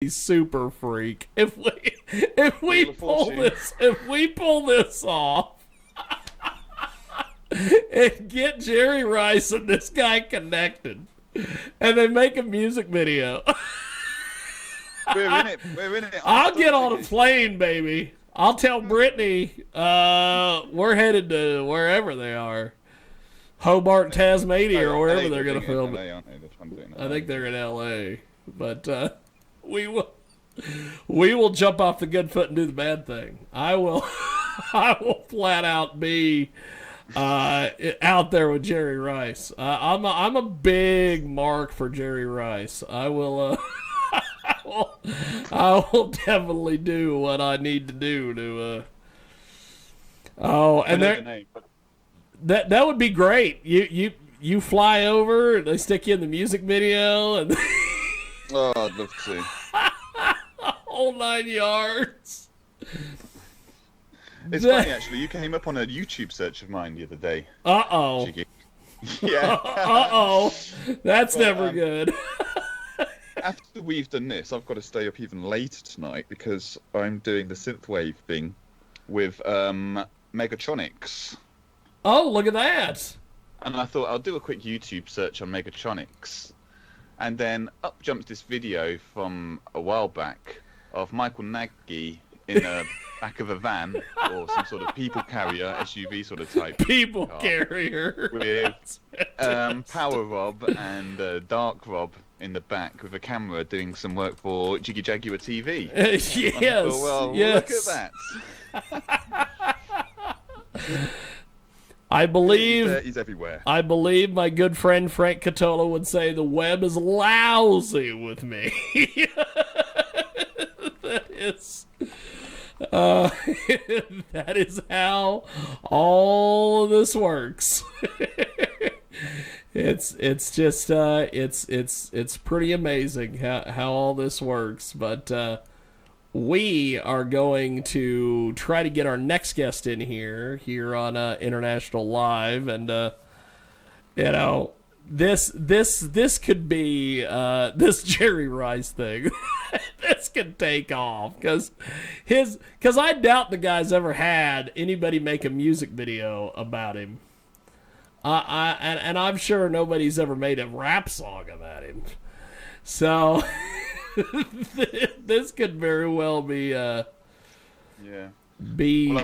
be super freak if we pull this off and get Jerry Rice and this guy connected, and they make a music video. We're in it. I'll get on a plane, baby. I'll tell Brittany we're headed to wherever they are. Hobart, Tasmania, or wherever they're going to film it. I think they're in L.A. But we will jump off the good foot and do the bad thing. I will flat out be out there with Jerry Rice. I'm a big mark for Jerry Rice. I will definitely do what I need to do to. And there. That would be great. You fly over, they stick you in the music video, and oh, I'd love to. Whole 9 yards. It's funny actually. You came up on a YouTube search of mine the other day. Uh-oh. Yeah. Uh-oh. That's never good. After we've done this, I've got to stay up even later tonight because I'm doing the synthwave thing with Megatronics. Oh, look at that. And I thought I'll do a quick YouTube search on Megatronics. And then up jumps this video from a while back of Michael Nagy in the back of a van or some sort of people carrier, SUV sort of type. People carrier. With Power Rob and Dark Rob in the back with a camera doing some work for Jiggy Jaguar TV. Yes. Thought, well, yes. Look at that. I believe he's everywhere. I believe my good friend Frank Catola would say the web is lousy with me. That is how all of this works. It's just it's pretty amazing how all this works, but we are going to try to get our next guest in here on International Live, and this could be this Jerry Rice thing. This could take off because I doubt the guy's ever had anybody make a music video about him. And I'm sure nobody's ever made a rap song about him. So this could very well be Well, I've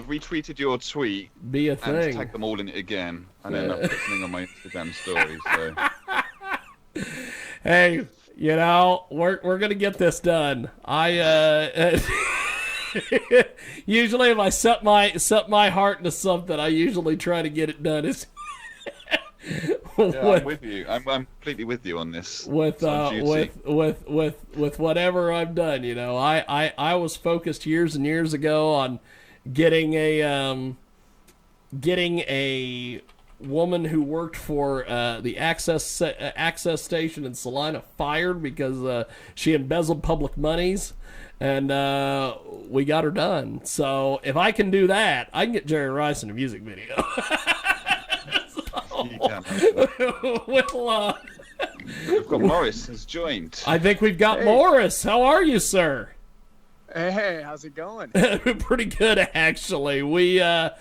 retweeted your tweet. Be a thing. And tagged them all in it again, and then I've put something on my Instagram story. So. Hey, we're gonna get this done. Usually if I set my heart into something, I usually try to get it done. I'm with you. I'm completely with you on this. With whatever I've done, I was focused years and years ago on getting a woman who worked for the access station in Salina fired because she embezzled public monies, and we got her done. So if I can do that, I can get Jerry Rice in a music video. We've got Morris has joined. I think we've got Morris. How are you, sir? Hey, how's it going? Pretty good, actually. We ended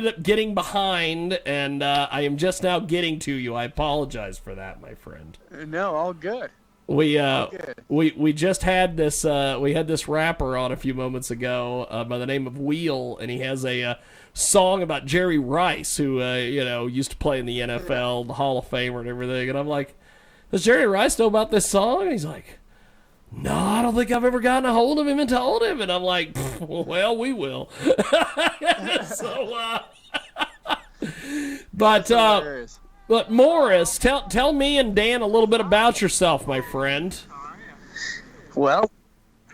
up getting behind, and I am just now getting to you. I apologize for that, my friend. No, all good. We just had this rapper on a few moments ago by the name of Wheel, and he has a song about Jerry Rice, who used to play in the NFL, the Hall of Famer and everything. And I'm like, does Jerry Rice know about this song? And he's like, no, I don't think I've ever gotten a hold of him and told him. And I'm like, well, we will. But Morris, tell me and Dan a little bit about yourself, my friend. Well,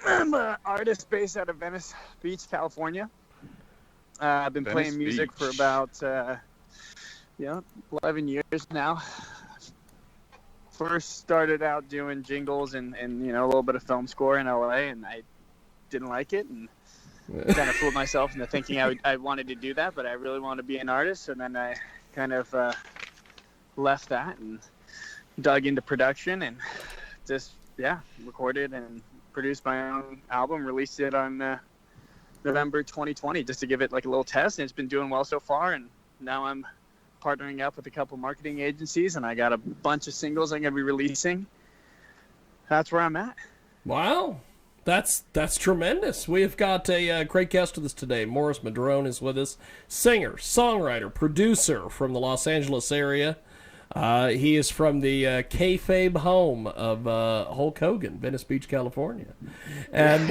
I'm an artist based out of Venice Beach, California. I've been playing music for about 11 years now. First started out doing jingles and a little bit of film score in LA, and I didn't like it and kind of fooled myself into thinking I wanted to do that, but I really wanted to be an artist. And then I kind of left that and dug into production and just recorded and produced my own album, released it on November 2020 just to give it like a little test, and it's been doing well so far. And now I'm partnering up with a couple marketing agencies, and I got a bunch of singles I'm going to be releasing. That's where I'm at. Wow. That's tremendous. We have got a great guest with us today. Morris Madrone is with us. Singer, songwriter, producer from the Los Angeles area. He is from the kayfabe home of Hulk Hogan, Venice Beach, California. And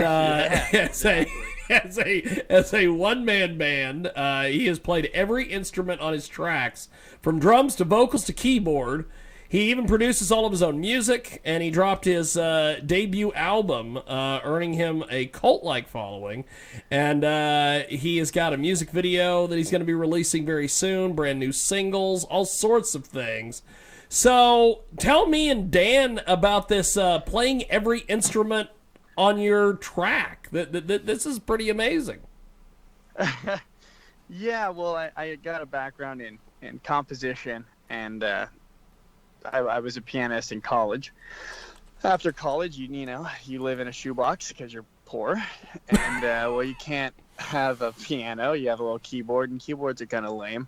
as a one-man band, he has played every instrument on his tracks, from drums to vocals to keyboard. He even produces all of his own music, and he dropped his debut album, earning him a cult-like following. And he has got a music video that he's going to be releasing very soon, brand new singles, all sorts of things. So tell me and Dan about this playing every instrument on your track. This is pretty amazing. Yeah, well, I got a background in composition, and I was a pianist in college. After college, you live in a shoebox because you're poor, and well, you can't have a piano. You have a little keyboard, and keyboards are kind of lame.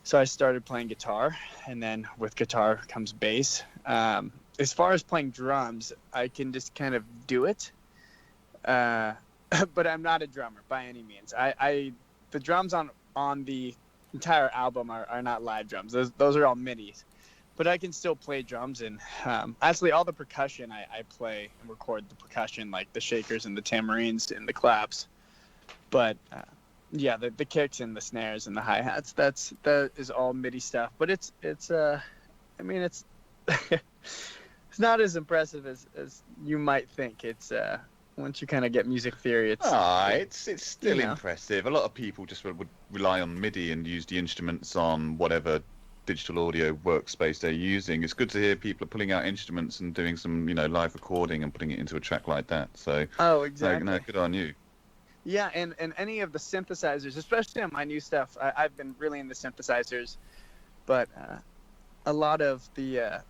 So I started playing guitar, and then with guitar comes bass. As far as playing drums, I can just kind of do it, but I'm not a drummer by any means. The drums on the entire album are not live drums. Those are all midis. But I can still play drums, and actually all the percussion I play and record the percussion, like the shakers and the tambourines and the claps. But the kicks and the snares and the hi-hats, that is all MIDI stuff. But it's it's it's not as impressive as you might think. It's once you kind of get music theory, it's still impressive. A lot of people just would rely on MIDI and use the instruments on whatever digital audio workspace they're using. It's good to hear people are pulling out instruments and doing some live recording and putting it into a track like that. So exactly. No, good on you. Yeah, and any of the synthesizers, especially on my new stuff, I've been really into synthesizers, but a lot of the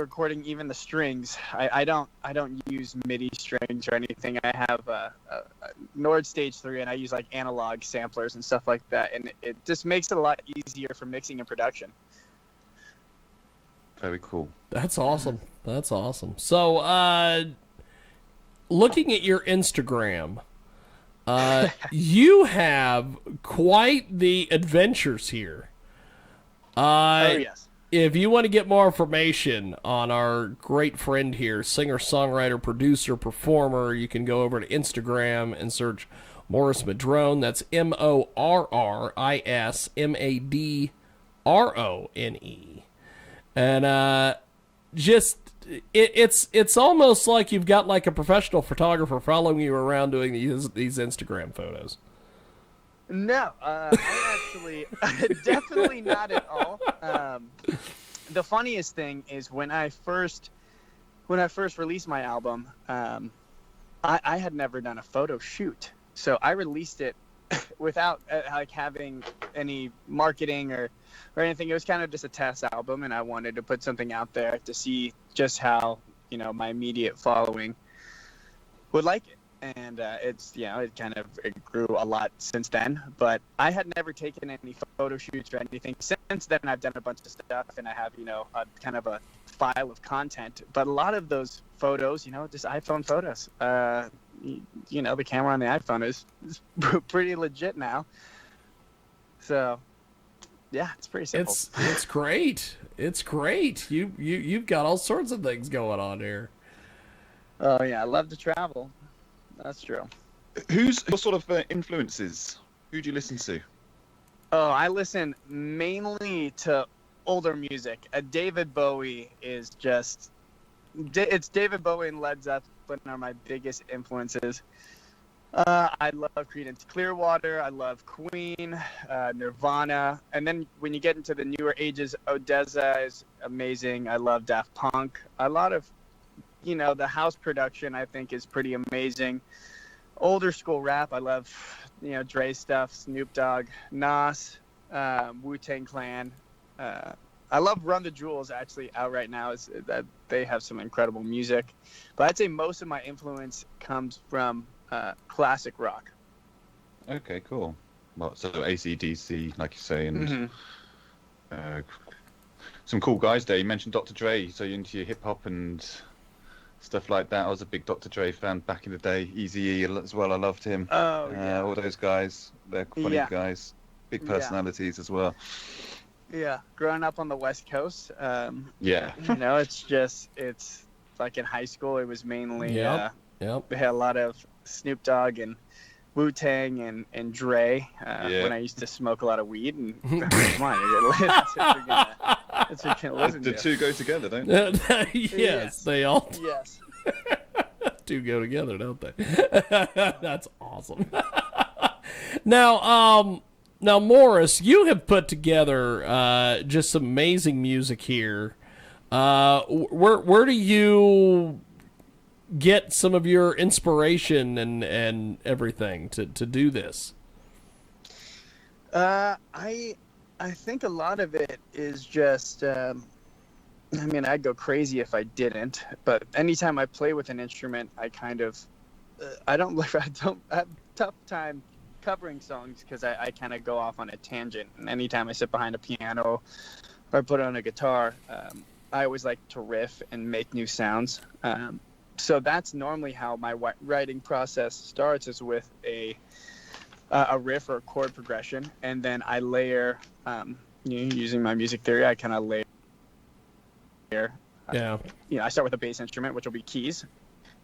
recording, even the strings, I don't use MIDI strings or anything. I have a Nord Stage 3, and I use like analog samplers and stuff like that, and it just makes it a lot easier for mixing and production. Very cool. That's awesome. So, looking at your Instagram, you have quite the adventures here. Oh, yes. If you want to get more information on our great friend here, singer, songwriter, producer, performer, you can go over to Instagram and search Morris Madrone. That's MorrisMadrone. And it's almost like you've got like a professional photographer following you around doing these Instagram photos. No, I actually definitely not at all. The funniest thing is when I first released my album, I had never done a photo shoot, so I released it without having any marketing or anything. It was kind of just a test album, and I wanted to put something out there to see just how my immediate following would like it. And it grew a lot since then, but I had never taken any photo shoots or anything. Since then, I've done a bunch of stuff, and I have, a kind of a file of content. But a lot of those photos, just iPhone photos. The camera on the iPhone is pretty legit now. So, yeah, it's pretty simple. It's great. It's great. You've got all sorts of things going on here. Oh yeah, I love to travel. That's true. Who's your sort of influences? Who do you listen to? Oh, I listen mainly to older music. David Bowie is just... It's David Bowie and Led Zeppelin are my biggest influences. I love Creedence Clearwater. I love Queen, Nirvana. And then when you get into the newer ages, Odessa is amazing. I love Daft Punk. A lot of... the house production, I think, is pretty amazing. Older school rap, I love, Dre stuff, Snoop Dogg, Nas, Wu-Tang Clan. I love Run the Jewels actually out right now. Is that they have some incredible music, but I'd say most of my influence comes from classic rock. Okay, cool. Well, so AC/DC, like you say, and some cool guys there. You mentioned Dr. Dre, so you're into your hip hop and stuff like that. I was a big Dr. Dre fan back in the day. Eazy-E as well. I loved him. Oh yeah. All those guys. They're funny guys. Big personalities as well. Yeah, growing up on the West Coast, Yeah. you know, it's like in high school, it was mainly, Yep. we had a lot of Snoop Dogg and Wu-Tang and Dre when I used to smoke a lot of weed. And come on, that's what you're gonna listen The to. two go together, don't they? Yes, they all Yes. do go together, don't they? That's awesome. Now, Morris, you have put together just some amazing music here. Where do you get some of your inspiration and everything to do this? I think a lot of it is just. I mean, I'd go crazy if I didn't. But anytime I play with an instrument, I kind of, I don't have a tough time covering songs because I kind of go off on a tangent. And anytime I sit behind a piano or I put on a guitar, I always like to riff and make new sounds. So that's normally how my writing process starts, is with a riff or a chord progression, and then I layer. Using my music theory, I kind of layer. I start with a bass instrument, which will be keys,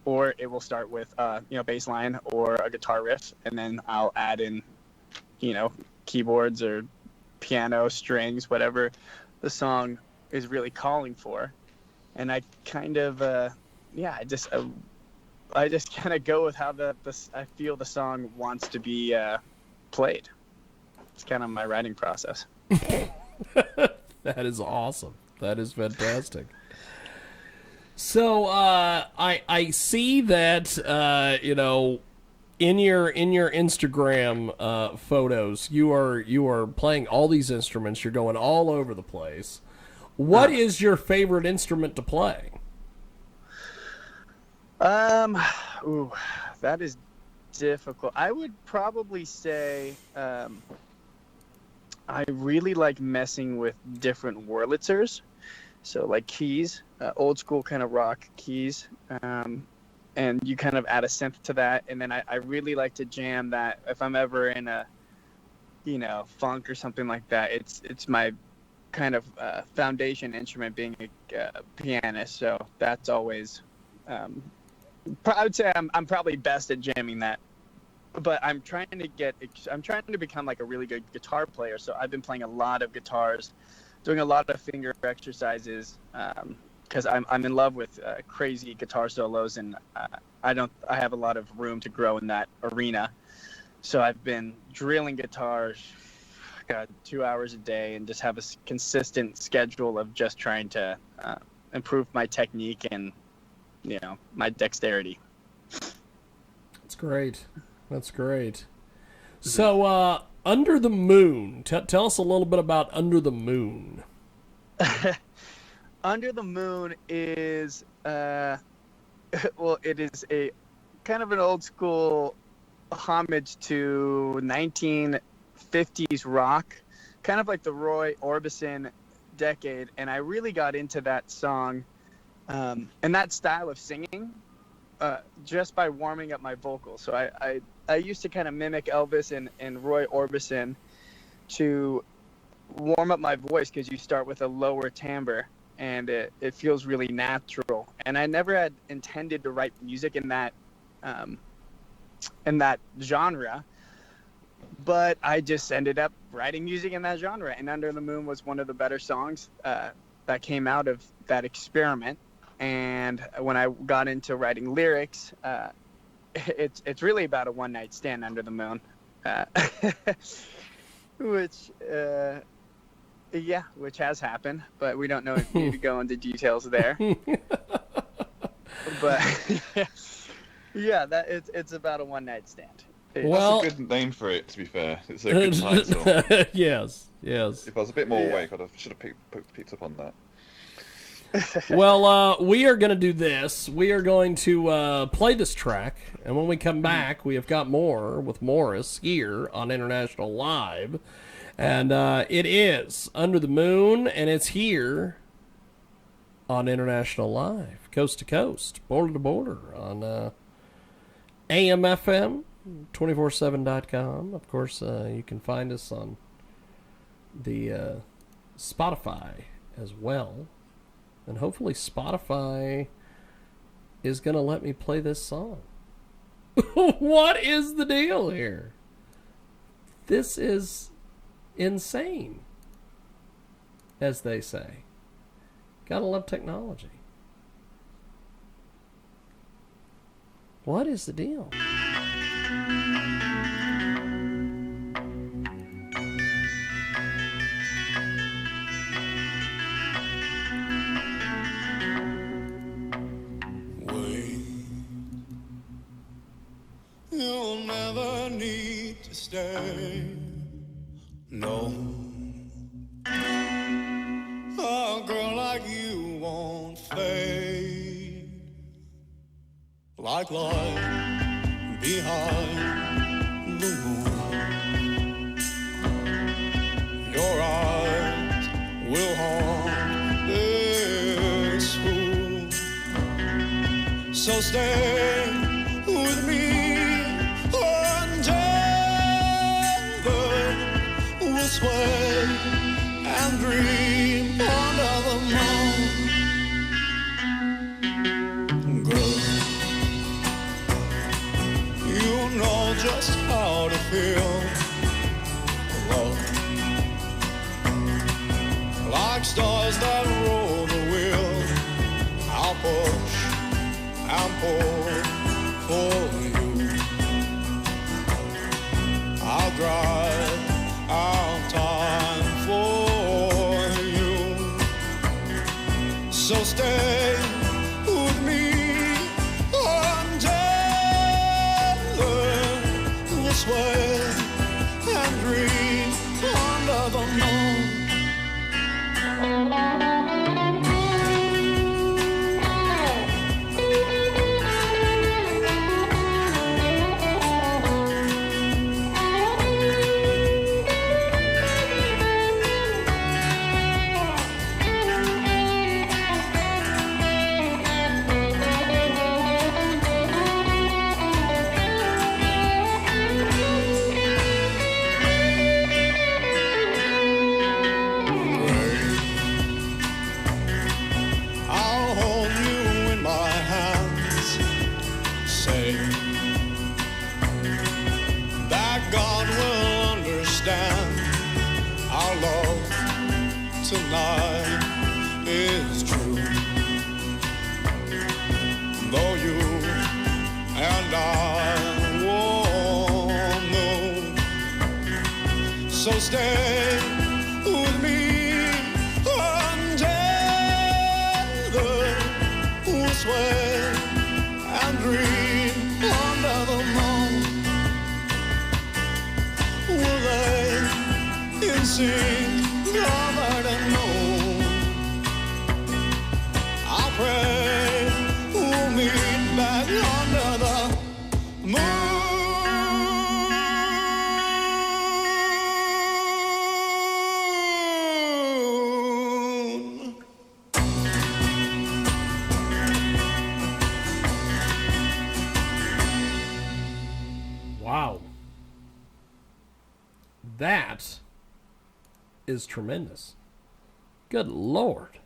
or it will start with bass line or a guitar riff, and then I'll add in, keyboards or piano, strings, whatever the song is really calling for, and I kind of I just kind of go with how I feel the song wants to be played. It's kind of my writing process. That is awesome. That is fantastic. So I see that in your Instagram photos you are playing all these instruments. You're going all over the place. What is your favorite instrument to play? That is difficult. I would probably say I really like messing with different Wurlitzers, so like keys, old school kind of rock keys, and you kind of add a synth to that, and then I really like to jam that if I'm ever in a funk or something like that. It's my kind of foundation instrument, being a pianist, so that's always I would say I'm probably best at jamming that. But I'm trying to become like a really good guitar player. So I've been playing a lot of guitars, doing a lot of finger exercises, because I'm in love with crazy guitar solos, and I have a lot of room to grow in that arena. So I've been drilling guitars, 2 hours a day, and just have a consistent schedule of just trying to improve my technique and my dexterity. That's great. That's great. So, Under the Moon. Tell us a little bit about Under the Moon. Under the Moon is, it is a kind of an old school homage to 1950s rock, kind of like the Roy Orbison decade. And I really got into that song and that style of singing just by warming up my vocals. So I used to kind of mimic Elvis and Roy Orbison to warm up my voice, because you start with a lower timbre and it feels really natural. And I never had intended to write music in that genre, but I just ended up writing music in that genre. And Under the Moon was one of the better songs that came out of that experiment. And when I got into writing lyrics, it's really about a one-night stand under the moon, which has happened, but we don't need to go into details there. But it's about a one-night stand. Well, that's a good name for it, to be fair. It's a good title. Yes. If I was a bit more awake, should have picked up on that. Well, we are going to do this. We are going to play this track, and when we come back, we have got more with Morris here on International Live. And it is Under the Moon, and it's here on International Live, coast to coast, border to border, on AM/FM, 247.com. Of course, you can find us on the Spotify as well. And hopefully Spotify is going to let me play this song. What is the deal here? This is insane, as they say. Gotta love technology. What is the deal? You'll never need to stay. No. A girl like you won't fade. Like light behind the moon. Your eyes will haunt this fool. So stay with me. We'll sway and dream under the moon. Girl, you know just how to feel love. Like stars that roll the wheel, I'll push and pull for you. I'll drive our time for you. So stay with me until this way and dream under the moon. Tonight is true, though you and I won't know. So stay with me until we'll sway and dream under the moon. Will they in sync? Covered and moon. I pray we'll meet back under the moon. Wow. That is tremendous. Good Lord.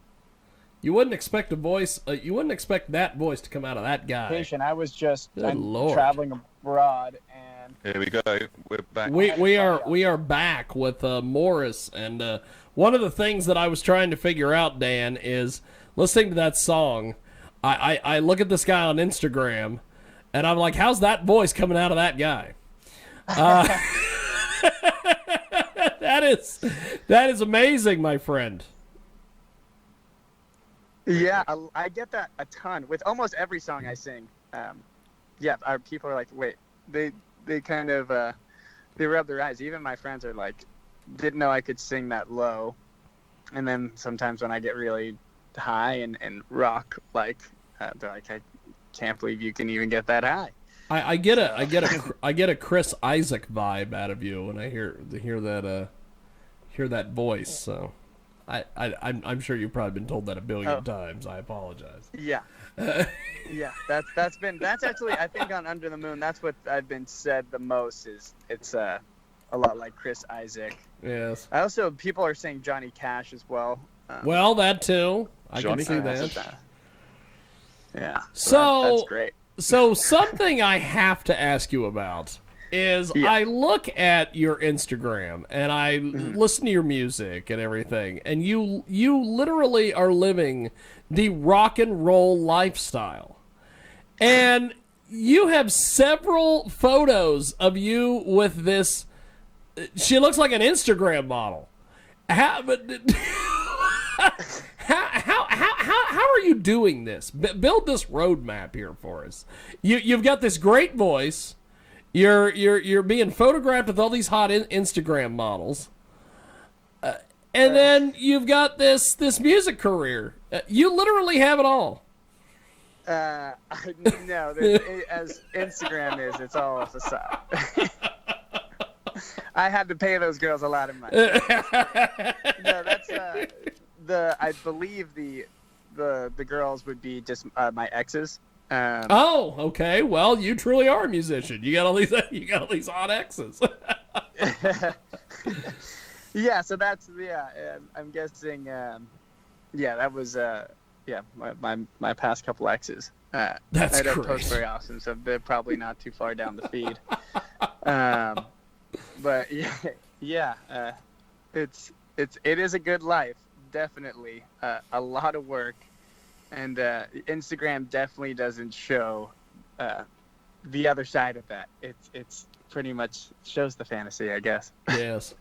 You wouldn't expect a voice, you wouldn't expect that voice to come out of that guy. I was just Lord. traveling abroad, and Here we go. We're back. We are back with Morris, and one of the things that I was trying to figure out, Dan, is listening to that song. I look at this guy on Instagram, and I'm like, how's that voice coming out of that guy? That is amazing, my friend. yeah, I get that a ton with almost every song I sing. People are like, wait, they kind of they rub their eyes. Even my friends are like, didn't know I could sing that low. And then sometimes when I get really high and rock, like, they're like, I can't believe you can even get that high. I get a Chris Isaac vibe out of you when I hear that voice. So I'm sure you've probably been told that a billion times. I apologize. Yeah. Yeah, that's actually, I think, on Under the Moon, that's what I've been said the most, is it's a lot like Chris Isaac. Yes. People are saying Johnny Cash as well. Well, that too. I Johnny can see Cash. that. Yeah. So that's great. So something I have to ask you about is I look at your Instagram and I listen to your music and everything, and you literally are living the rock and roll lifestyle. And you have several photos of you with this. She looks like an Instagram model. How are you doing this? Build this roadmap here for us. You've got this great voice. You're being photographed with all these hot Instagram models, and then you've got this music career. You literally have it all. No, as Instagram is, it's all a facade. I had to pay those girls a lot of money. No, that's I believe the girls would be just my exes. Oh, okay. Well, you truly are a musician. You got all these hot exes. Yeah, so that's I'm guessing. That was my past couple exes. That's I don't great. post very often, so they're probably not too far down the feed. But it is a good life, definitely. A lot of work, and Instagram definitely doesn't show the other side of that. It's pretty much shows the fantasy, I guess. Yes.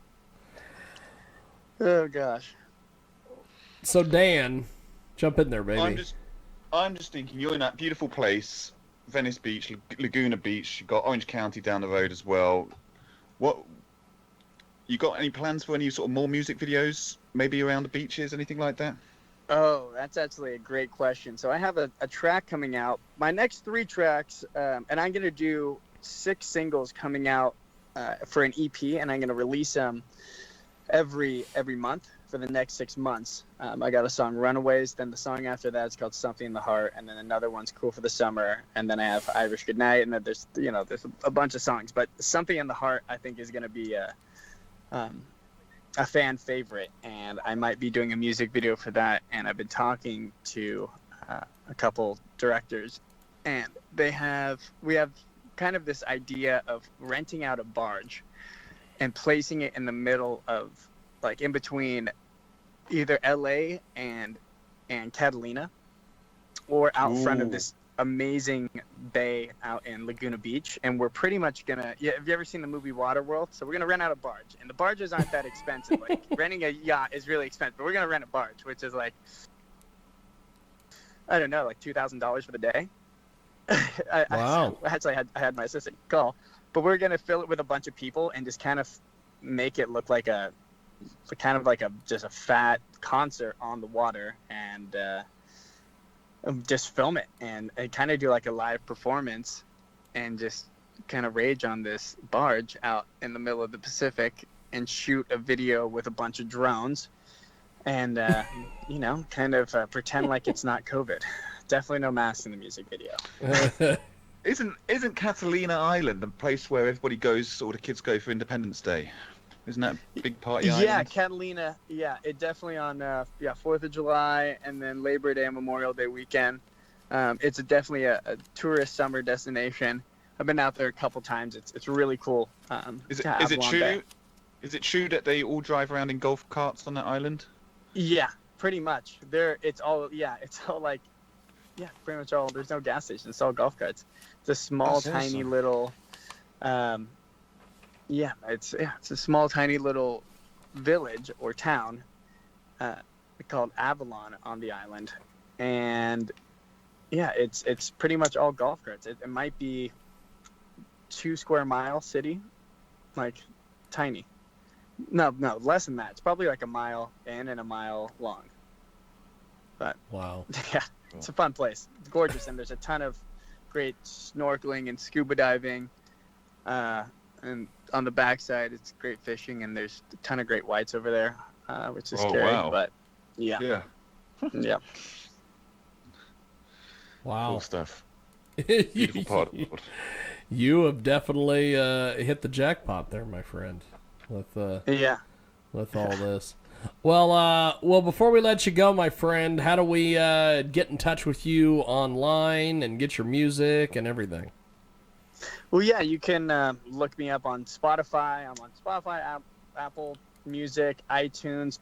Oh gosh. So Dan, jump in there, baby. I'm just thinking, you're in that beautiful place, Venice Beach, Laguna Beach. You got Orange County down the road as well. What you got? Any plans for any sort of more music videos, maybe around the beaches, anything like that? Oh, that's actually a great question. So I have a track coming out. My next 3 tracks, and I'm gonna do 6 singles coming out for an EP, and I'm gonna release them every month for the next 6 months. I got a song Runaways, then the song after that is called Something in the Heart, and then another one's Cool for the Summer, and then I have Irish Goodnight, and then there's a bunch of songs, but Something in the Heart I think is going to be a fan favorite, and I might be doing a music video for that, and I've been talking to a couple directors, and we have kind of this idea of renting out a barge and placing it in the middle of, like, in between either LA and Catalina, or out front of this amazing bay out in Laguna Beach. And we're pretty much gonna, have you ever seen the movie Waterworld? So we're gonna rent out a barge, and the barges aren't that expensive. Like, renting a yacht is really expensive, but we're gonna rent a barge, which is like, I don't know, like $2,000 for the day. Wow. I had my assistant call, but we're gonna fill it with a bunch of people and just kind of make it look like just a fat concert on the water, and just film it and kind of do like a live performance, and just kind of rage on this barge out in the middle of the Pacific, and shoot a video with a bunch of drones, and kind of pretend like it's not COVID. Definitely no mask in the music video. Isn't Catalina Island the place where everybody goes, or the kids go for Independence Day? Isn't that a big party island? Yeah, Catalina. Yeah, it definitely on 4th of July, and then Labor Day and Memorial Day weekend. It's definitely a tourist summer destination. I've been out there a couple times. It's really cool. Is it true? Is it true that they all drive around in golf carts on that island? Yeah, pretty much. It's all like, pretty much all. There's no gas station. It's all golf carts. It's a small, tiny little. It's a small, tiny little village or town called Avalon on the island, and it's pretty much all golf carts. It might be 2 square mile city, like tiny, No, less than that. It's probably like a mile in and a mile long. But Wow. yeah, it's a fun place. It's gorgeous, and there's a ton of great snorkeling and scuba diving. And on the backside, it's great fishing, and there's a ton of great whites over there, which is scary. Wow. But yeah, Yeah. yeah. Wow. Cool stuff. Beautiful part of the world. You have definitely hit the jackpot there, my friend, with Yeah. with all this. Well, before we let you go, my friend, how do we get in touch with you online and get your music and everything? Well, yeah, you can look me up on Spotify. I'm on Spotify, Apple Music, iTunes,